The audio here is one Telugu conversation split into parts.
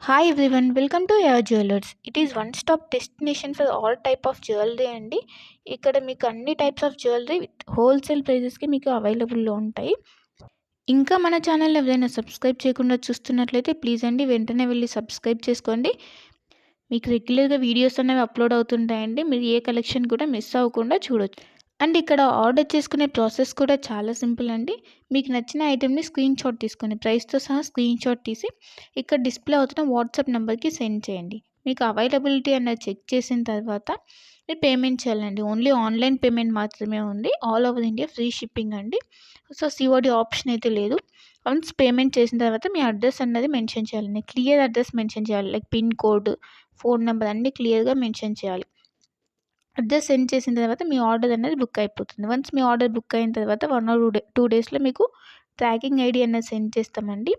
Hi everyone, welcome to your jewellers. It is one stop destination for all type of jewellery అండి. ఇక్కడ మీకు అన్ని types of jewellery with wholesale ప్రైజెస్కి మీకు అవైలబుల్లో ఉంటాయి. ఇంకా మన ఛానల్ ఎవరైనా సబ్స్క్రైబ్ చేయకుండా చూస్తున్నట్లయితే ప్లీజ్ అండి వెంటనే వెళ్ళి సబ్స్క్రైబ్ చేసుకోండి. మీకు రెగ్యులర్గా వీడియోస్ అనేవి అప్లోడ్ అవుతుంటాయండి. మీరు ఏ కలెక్షన్ కూడా మిస్ అవ్వకుండా చూడొచ్చు. అండ్ ఇక్కడ ఆర్డర్ చేసుకునే ప్రాసెస్ కూడా చాలా సింపుల్ అండి. మీకు నచ్చిన ఐటెంని స్క్రీన్ షాట్ తీసుకొని ప్రైస్తో సహా స్క్రీన్ షాట్ తీసి ఇక్కడ డిస్ప్లే అవుతున్న వాట్సాప్ నెంబర్కి సెండ్ చేయండి. మీకు అవైలబిలిటీ అన్నది చెక్ చేసిన తర్వాత మీరు పేమెంట్ చేయాలండి. ఓన్లీ ఆన్లైన్ పేమెంట్ మాత్రమే ఉంది. All over India free shipping అండి. సో సిఓడి ఆప్షన్ అయితే లేదు. వన్స్ పేమెంట్ చేసిన తర్వాత మీ అడ్రస్ అన్నది మెన్షన్ చేయాలండి. క్లియర్ అడ్రస్ మెన్షన్ చేయాలి. Like pin code, phone number అన్నీ క్లియర్గా మెన్షన్ చేయాలి. అడ్రస్ సెండ్ చేసిన తర్వాత మీ ఆర్డర్ అనేది బుక్ అయిపోతుంది. వన్స్ మీ ఆర్డర్ బుక్ అయిన తర్వాత 1 ఆర్ 2 డేస్లో మీకు ట్రాకింగ్ ఐడి అనేది సెండ్ చేస్తామండి.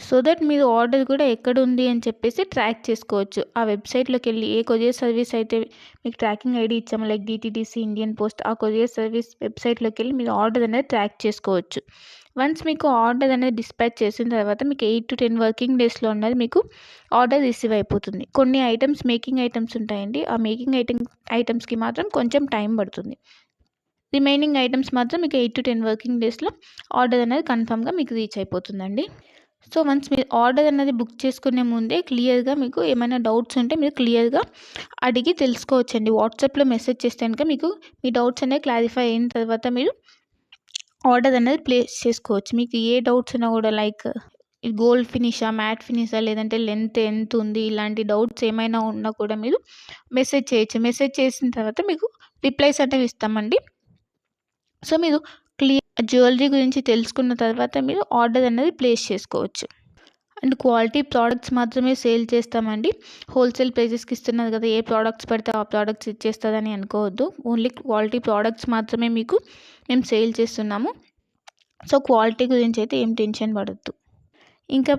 సో దట్ మీరు ఆర్డర్ కూడా ఎక్కడ ఉంది అని చెప్పేసి ట్రాక్ చేసుకోవచ్చు. ఆ వెబ్సైట్లోకి వెళ్ళి ఏ కొరియర్ సర్వీస్ అయితే మీకు ట్రాకింగ్ ఐడి ఇచ్చామో లైక్ డిటీడీసీ, ఇండియన్ పోస్ట్, ఆ కొరియర్ సర్వీస్ వెబ్సైట్లోకి వెళ్ళి మీరు ఆర్డర్ అనేది ట్రాక్ చేసుకోవచ్చు. వన్స్ మీకు ఆర్డర్ అనేది డిస్పాచ్ చేసిన తర్వాత మీకు 8 to 10 వర్కింగ్ డేస్లో ఉన్నది మీకు ఆర్డర్ రిసీవ్ అయిపోతుంది. కొన్ని ఐటమ్స్ మేకింగ్ ఐటమ్స్ ఉంటాయండి. ఆ మేకింగ్ ఐటమ్స్కి మాత్రం కొంచెం టైం పడుతుంది. రిమైనింగ్ ఐటమ్స్ మాత్రం మీకు 8 to 10 వర్కింగ్ డేస్లో ఆర్డర్ అనేది కన్ఫామ్గా మీకు రీచ్ అయిపోతుందండి. సో వన్స్ మీరు ఆర్డర్ అనేది బుక్ చేసుకునే ముందే క్లియర్గా మీకు ఏమైనా డౌట్స్ ఉంటే మీరు క్లియర్గా అడిగి తెలుసుకోవచ్చండి. వాట్సాప్లో మెసేజ్ చేస్తే కనుక మీకు మీ డౌట్స్ అనేవి క్లారిఫై అయిన తర్వాత మీరు ఆర్డర్ అనేది ప్లేస్ చేసుకోవచ్చు. మీకు ఏ డౌట్స్ ఉన్నా కూడా లైక్ గోల్డ్ ఫినిషా, మ్యాట్ ఫినిషా, లేదంటే లెంత్ ఎంత ఉంది, ఇలాంటి డౌట్స్ ఏమైనా ఉన్నా కూడా మీరు మెసేజ్ చేయొచ్చు. మెసేజ్ చేసిన తర్వాత మీకు రిప్లైస్ అనేవి ఇస్తామండి. సో మీరు జ్యువెలరీ గురించి తెలుసుకున్న తర్వాత మీరు ఆర్డర్ అనేది ప్లేస్ చేసుకోవచ్చు. అండ్ క్వాలిటీ ప్రోడక్ట్స్ మాత్రమే సేల్ చేస్తామండి. హోల్సేల్ ప్రైజెస్కి ఇస్తున్నారు కదా, ఏ ప్రోడక్ట్స్ పడితే ఆ ప్రోడక్ట్స్ ఇచ్చేస్తుందని అనుకోవద్దు. ఓన్లీ క్వాలిటీ ప్రోడక్ట్స్ మాత్రమే మీకు మేము సేల్ చేస్తున్నాము. సో క్వాలిటీ గురించి అయితే ఏం టెన్షన్ పడద్దు. ఇంకా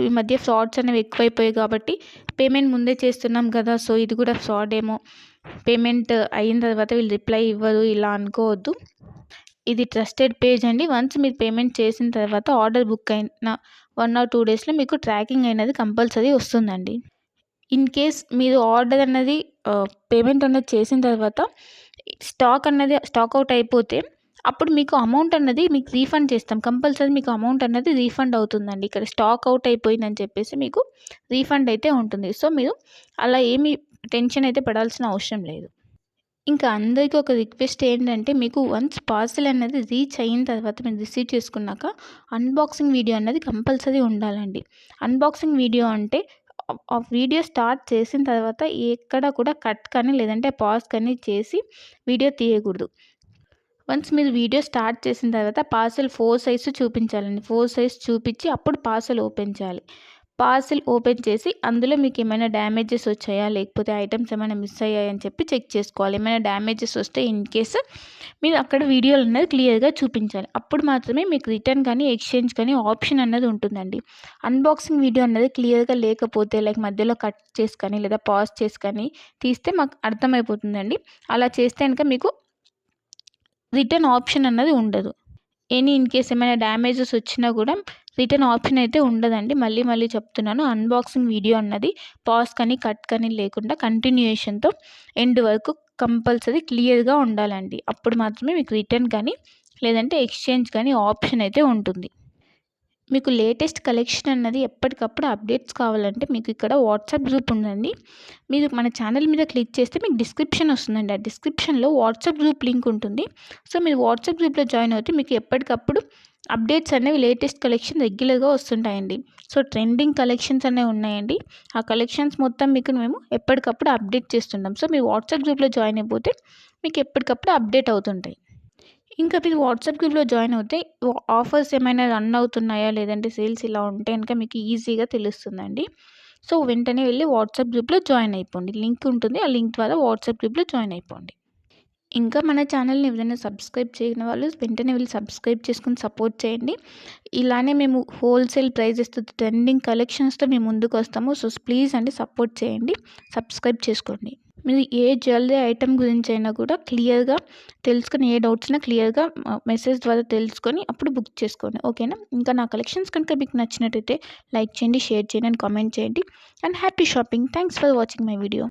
ఈ మధ్య ఫ్రాడ్స్ అనేవి ఎక్కువైపోయాయి కాబట్టి పేమెంట్ ముందే చేస్తున్నాం కదా, సో ఇది కూడా ఫ్రాడ్ ఏమో, పేమెంట్ అయిన తర్వాత వీళ్ళు రిప్లై ఇవ్వరు ఇలా అనుకోవద్దు. ఇది ట్రస్టెడ్ పేజ్ అండి. వన్స్ మీరు పేమెంట్ చేసిన తర్వాత ఆర్డర్ బుక్ అయిన 1 or 2 డేస్లో మీకు ట్రాకింగ్ అనేది కంపల్సరీ వస్తుందండి. ఇన్ కేస్ మీరు ఆర్డర్ అన్నది పేమెంట్ అన్నది చేసిన తర్వాత స్టాక్ అవుట్ అయిపోతే అప్పుడు మీకు అమౌంట్ అన్నది మీకు రీఫండ్ చేస్తాం. కంపల్సరీ మీకు అమౌంట్ అన్నది రీఫండ్ అవుతుందండి. ఇక్కడ స్టాక్ అవుట్ అయిపోయిందని చెప్పేసి మీకు రీఫండ్ అయితే ఉంటుంది. సో మీరు అలా ఏమీ టెన్షన్ అయితే పడాల్సిన అవసరం లేదు. ఇంకా అందరికీ ఒక రిక్వెస్ట్ ఏంటంటే, మీకు వన్స్ పార్సెల్ అనేది రీచ్ అయిన తర్వాత మీరు రిసీవ్ చేసుకున్నాక అన్బాక్సింగ్ వీడియో అన్నది కంపల్సరీ ఉండాలండి. అన్బాక్సింగ్ వీడియో అంటే ఆ వీడియో స్టార్ట్ చేసిన తర్వాత ఎక్కడ కూడా కట్ కానీ లేదంటే పాజ్ కానీ చేసి వీడియో తీయకూడదు. వన్స్ మీరు వీడియో స్టార్ట్ చేసిన తర్వాత పార్సెల్ 4 సైజ్ చూపించాలండి. 4 సైజ్ చూపించి అప్పుడు పార్సెల్ ఓపెన్ చేయాలి. పార్సెల్ ఓపెన్ చేసి అందులో మీకు ఏమైనా డ్యామేజెస్ వచ్చాయా, లేకపోతే ఐటమ్స్ ఏమైనా మిస్ అయ్యాయని చెప్పి చెక్ చేసుకోవాలి. ఏమైనా డ్యామేజెస్ వస్తే ఇన్ కేస్ మీరు అక్కడ వీడియోలు అనేది క్లియర్గా చూపించాలి. అప్పుడు మాత్రమే మీకు రిటర్న్ కానీ ఎక్స్చేంజ్ కానీ ఆప్షన్ అన్నది ఉంటుందండి. అన్బాక్సింగ్ వీడియో అన్నది క్లియర్గా లేకపోతే లైక్ మధ్యలో కట్ చేసి కానీ లేదా పాజ్ చేసి కానీ తీస్తే మాకు అర్థమైపోతుందండి. అలా చేస్తే కనుక మీకు రిటర్న్ ఆప్షన్ అన్నది ఉండదు. ఇన్ కేస్ ఏమైనా డ్యామేజెస్ వచ్చినా కూడా రిటర్న్ ఆప్షన్ అయితే ఉండదండి. మళ్ళీ చెప్తున్నాను, అన్బాక్సింగ్ వీడియో అన్నది పాజ్ కానీ కట్ కానీ లేకుండా కంటిన్యూయేషన్తో ఎండ్ వరకు కంపల్సరీ క్లియర్గా ఉండాలండి. అప్పుడు మాత్రమే మీకు రిటర్న్ కానీ లేదంటే ఎక్స్చేంజ్ కానీ ఆప్షన్ అయితే ఉంటుంది. మీకు లేటెస్ట్ కలెక్షన్ అన్నది ఎప్పటికప్పుడు అప్డేట్స్ కావాలంటే మీకు ఇక్కడ వాట్సాప్ గ్రూప్ ఉందండి. మీరు మన ఛానల్ మీద క్లిక్ చేస్తే మీకు డిస్క్రిప్షన్ వస్తుందండి. ఆ డిస్క్రిప్షన్లో వాట్సాప్ గ్రూప్ లింక్ ఉంటుంది. సో మీరు వాట్సాప్ గ్రూప్లో జాయిన్ అవుతే మీకు ఎప్పటికప్పుడు అప్డేట్స్ అనేవి లేటెస్ట్ కలెక్షన్ రెగ్యులర్గా వస్తుంటాయండి. సో ట్రెండింగ్ కలెక్షన్స్ అనేవి ఉన్నాయండి. ఆ కలెక్షన్స్ మొత్తం మీకు మేము ఎప్పటికప్పుడు అప్డేట్ చేస్తుంటాం. సో మీరు వాట్సాప్ గ్రూప్లో జాయిన్ అయిపోతే మీకు ఎప్పటికప్పుడు అప్డేట్ అవుతుంటాయి. ఇంకా మీరు వాట్సాప్ గ్రూప్లో జాయిన్ అవుతే ఆఫర్స్ ఏమైనా రన్ అవుతున్నాయా, లేదంటే సేల్స్ ఇలా ఉంటే కనుక మీకు ఈజీగా తెలుస్తుందండి. సో వెంటనే వెళ్ళి వాట్సాప్ గ్రూప్లో జాయిన్ అయిపోండి. లింక్ ఉంటుంది, ఆ లింక్ ద్వారా వాట్సాప్ గ్రూప్లో జాయిన్ అయిపోండి. ఇంకా మన ఛానల్ని ఎవరైనా సబ్స్క్రైబ్ చేయని వాళ్ళు వెంటనే వెళ్ళి సబ్స్క్రైబ్ చేసుకుని సపోర్ట్ చేయండి. ఇలానే మేము హోల్సేల్ ప్రైజెస్తో ట్రెండింగ్ కలెక్షన్స్తో మేము ముందుకు వస్తాము. సో ప్లీజ్ అండి సపోర్ట్ చేయండి, సబ్స్క్రైబ్ చేసుకోండి. మీరు ఏ జ్యువెలరీ ఐటెం గురించైనా కూడా క్లియర్‌గా తెలుసుకొని, ఏ డౌట్స్ ఉన్నా క్లియర్‌గా మెసేజ్ ద్వారా తెలుసుకొని అప్పుడు బుక్ చేసుకోండి. ఓకేనా? ఇంకా నా కలెక్షన్స్ కనుక మీకు నచ్చినట్టయితే లైక్ చేయండి, షేర్ చేయండి అండ్ కామెంట్ చేయండి. And happy shopping. Thanks for watching my video.